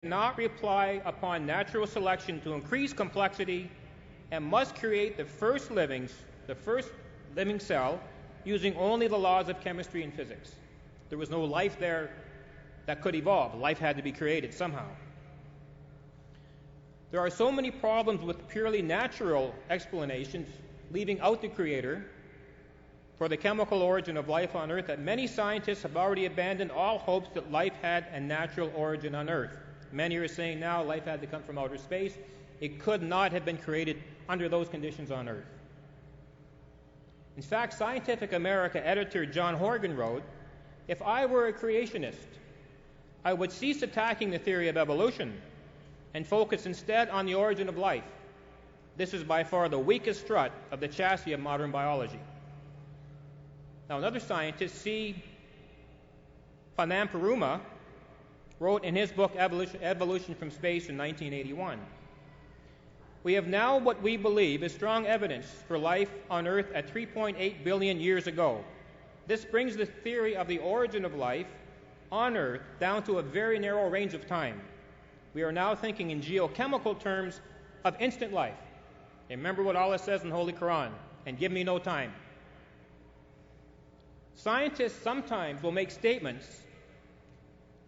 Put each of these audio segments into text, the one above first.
cannot rely upon natural selection to increase complexity and must create the first living cell using only the laws of chemistry and physics. There was no life there that could evolve. Life had to be created somehow. There are so many problems with purely natural explanations, leaving out the Creator, for the chemical origin of life on Earth that many scientists have already abandoned all hopes that life had a natural origin on Earth. Many are saying now life had to come from outer space. It could not have been created under those conditions on Earth. In fact, Scientific America editor John Horgan wrote, "If I were a creationist, I would cease attacking the theory of evolution and focus instead on the origin of life. This is by far the weakest strut of the chassis of modern biology." Now, another scientist, C. Panamparuma, wrote in his book Evolution from Space in 1981, "We have now what we believe is strong evidence for life on Earth at 3.8 billion years ago. This brings the theory of the origin of life on Earth down to a very narrow range of time. We are now thinking in geochemical terms of instant life." And remember what Allah says in the Holy Quran, "And give me no time." Scientists sometimes will make statements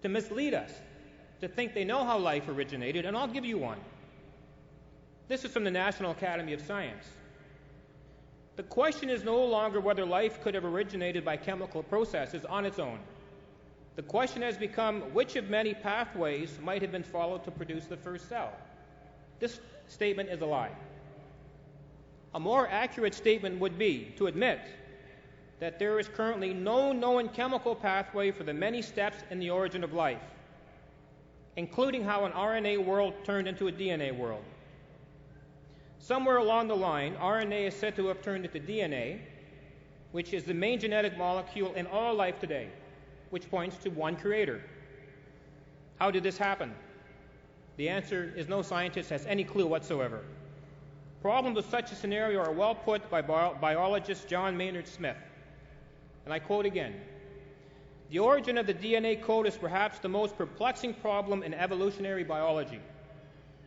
to mislead us, to think they know how life originated, and I'll give you one. This is from the National Academy of Science. "The question is no longer whether life could have originated by chemical processes on its own. The question has become which of many pathways might have been followed to produce the first cell." This statement is a lie. A more accurate statement would be to admit that there is currently no known chemical pathway for the many steps in the origin of life, including how an RNA world turned into a DNA world. Somewhere along the line, RNA is said to have turned into DNA, which is the main genetic molecule in all life today, which points to one creator. How did this happen? The answer is no scientist has any clue whatsoever. Problems with such a scenario are well put by biologist John Maynard Smith. And I quote again, "The origin of the DNA code is perhaps the most perplexing problem in evolutionary biology.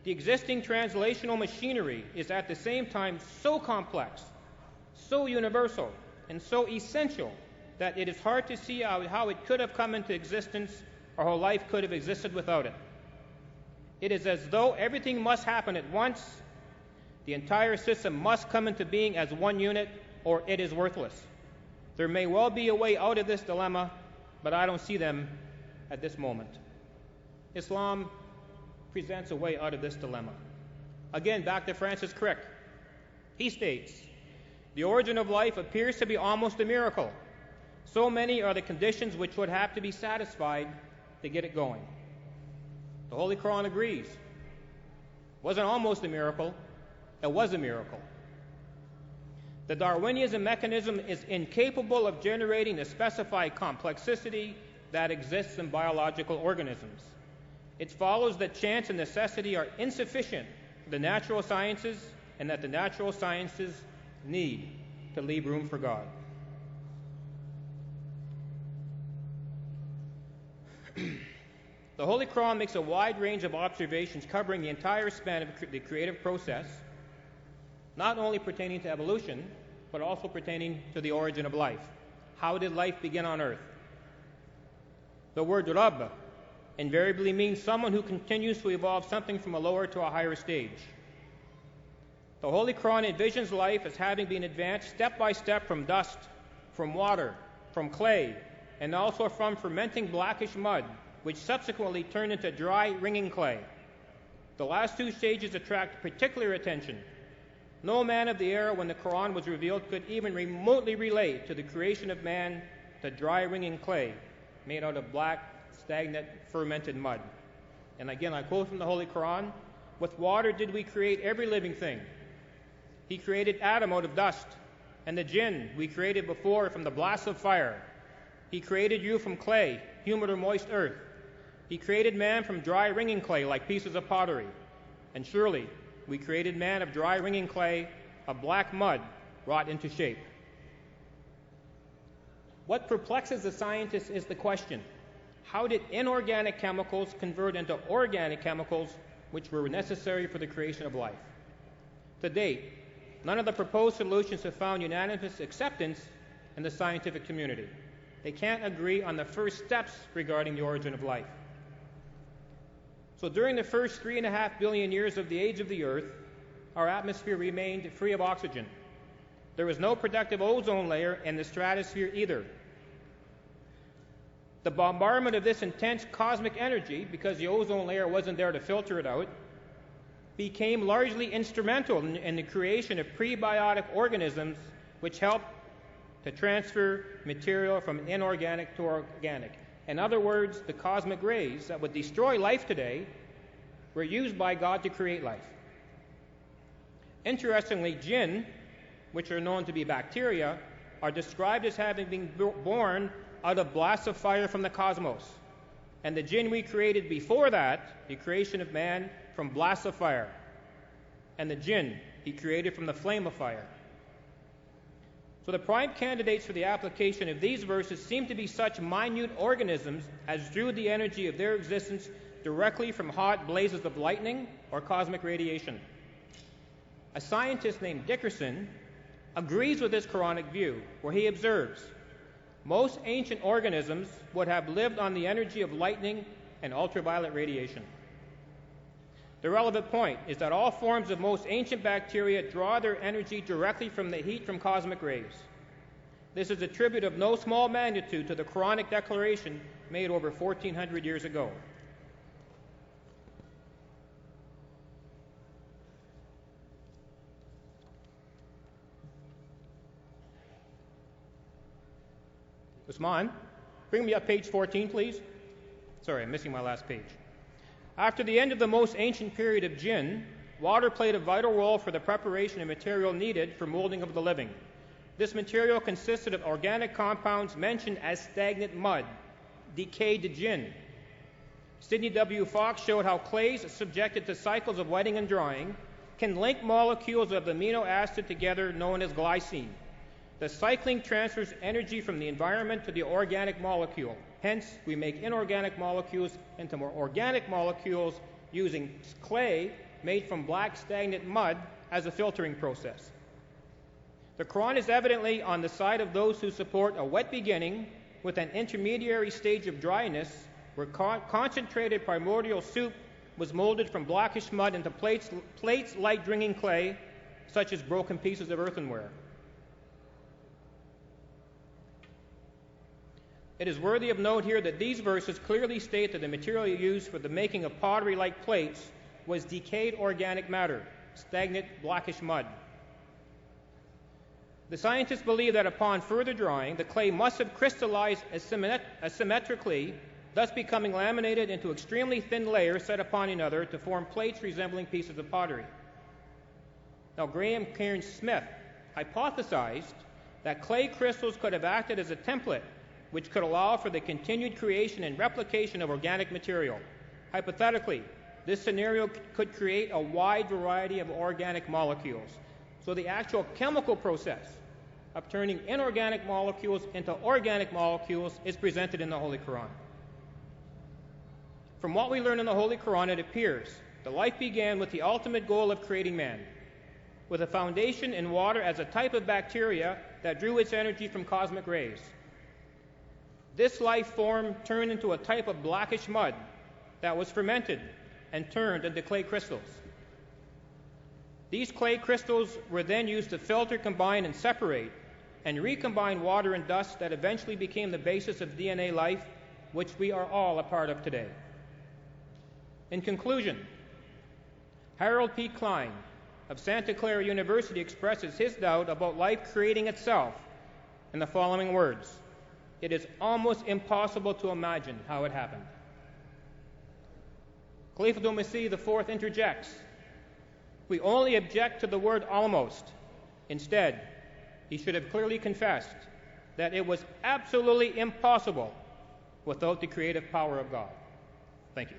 The existing translational machinery is at the same time so complex, so universal, and so essential that it is hard to see how it could have come into existence or how life could have existed without it. It is as though everything must happen at once. The entire system must come into being as one unit, or it is worthless. There may well be a way out of this dilemma, but I don't see them at this moment." Islam presents a way out of this dilemma. Again, back to Francis Crick. He states, "The origin of life appears to be almost a miracle. So many are the conditions which would have to be satisfied to get it going." The Holy Quran agrees. It wasn't almost a miracle, it was a miracle. The Darwinian mechanism is incapable of generating the specified complexity that exists in biological organisms. It follows that chance and necessity are insufficient for the natural sciences and that the natural sciences need to leave room for God. The Holy Quran makes a wide range of observations covering the entire span of the creative process, not only pertaining to evolution, but also pertaining to the origin of life. How did life begin on Earth? The word Rabb invariably means someone who continues to evolve something from a lower to a higher stage. The Holy Quran envisions life as having been advanced step by step from dust, from water, from clay, and also from fermenting blackish mud, which subsequently turned into dry, ringing clay. The last two stages attract particular attention. No man of the era when the Quran was revealed could even remotely relate to the creation of man to dry, ringing clay made out of black, stagnant, fermented mud. And again, I quote from the Holy Quran, "With water did we create every living thing. He created Adam out of dust, and the jinn we created before from the blast of fire. He created you from clay, humid or moist earth. He created man from dry, ringing clay like pieces of pottery. And surely we created man of dry, ringing clay, of black mud wrought into shape." What perplexes the scientists is the question, How did inorganic chemicals convert into organic chemicals which were necessary for the creation of life? To date, none of the proposed solutions have found unanimous acceptance in the scientific community. They can't agree on the first steps regarding the origin of life. So during the first 3.5 billion years of the age of the Earth, our atmosphere remained free of oxygen. There was no productive ozone layer in the stratosphere either. The bombardment of this intense cosmic energy, because the ozone layer wasn't there to filter it out, became largely instrumental in the creation of prebiotic organisms which helped to transfer material from inorganic to organic. In other words, the cosmic rays that would destroy life today were used by God to create life. Interestingly, jinn, which are known to be bacteria, are described as having been born out of blasts of fire from the cosmos. And the jinn we created before that, the creation of man, from blasts of fire. And the jinn he created from the flame of fire. So the prime candidates for the application of these verses seem to be such minute organisms as drew the energy of their existence directly from hot blazes of lightning or cosmic radiation. A scientist named Dickerson agrees with this Quranic view, where he observes, most ancient organisms would have lived on the energy of lightning and ultraviolet radiation. The relevant point is that all forms of most ancient bacteria draw their energy directly from the heat from cosmic rays. This is a tribute of no small magnitude to the Quranic declaration made over 1,400 years ago. Usman, bring me up page 14, please. Sorry, I'm missing my last page. After the end of the most ancient period of jinn, water played a vital role for the preparation of material needed for molding of the living. This material consisted of organic compounds mentioned as stagnant mud, decayed to jinn. Sidney W. Fox showed how clays subjected to cycles of wetting and drying can link molecules of the amino acid together known as glycine. The cycling transfers energy from the environment to the organic molecule. Hence, we make inorganic molecules into more organic molecules using clay made from black stagnant mud as a filtering process. The Quran is evidently on the side of those who support a wet beginning with an intermediary stage of dryness where concentrated primordial soup was molded from blackish mud into plates like drinking clay, such as broken pieces of earthenware. It is worthy of note here that these verses clearly state that the material used for the making of pottery-like plates was decayed organic matter, stagnant blackish mud. The scientists believe that upon further drying, the clay must have crystallized asymmetrically, thus becoming laminated into extremely thin layers set upon another to form plates resembling pieces of pottery. Now, Graham Cairns Smith hypothesized that clay crystals could have acted as a template which could allow for the continued creation and replication of organic material. Hypothetically, this scenario could create a wide variety of organic molecules. So the actual chemical process of turning inorganic molecules into organic molecules is presented in the Holy Quran. From what we learn in the Holy Quran, it appears that life began with the ultimate goal of creating man, with a foundation in water as a type of bacteria that drew its energy from cosmic rays. This life form turned into a type of blackish mud that was fermented and turned into clay crystals. These clay crystals were then used to filter, combine, and separate, and recombine water and dust that eventually became the basis of DNA life, which we are all a part of today. In conclusion, Harold P. Klein of Santa Clara University expresses his doubt about life creating itself in the following words: "It is almost impossible to imagine how it happened." Khalifatul Masih IV interjects, "We only object to the word almost. Instead, he should have clearly confessed that it was absolutely impossible without the creative power of God." Thank you.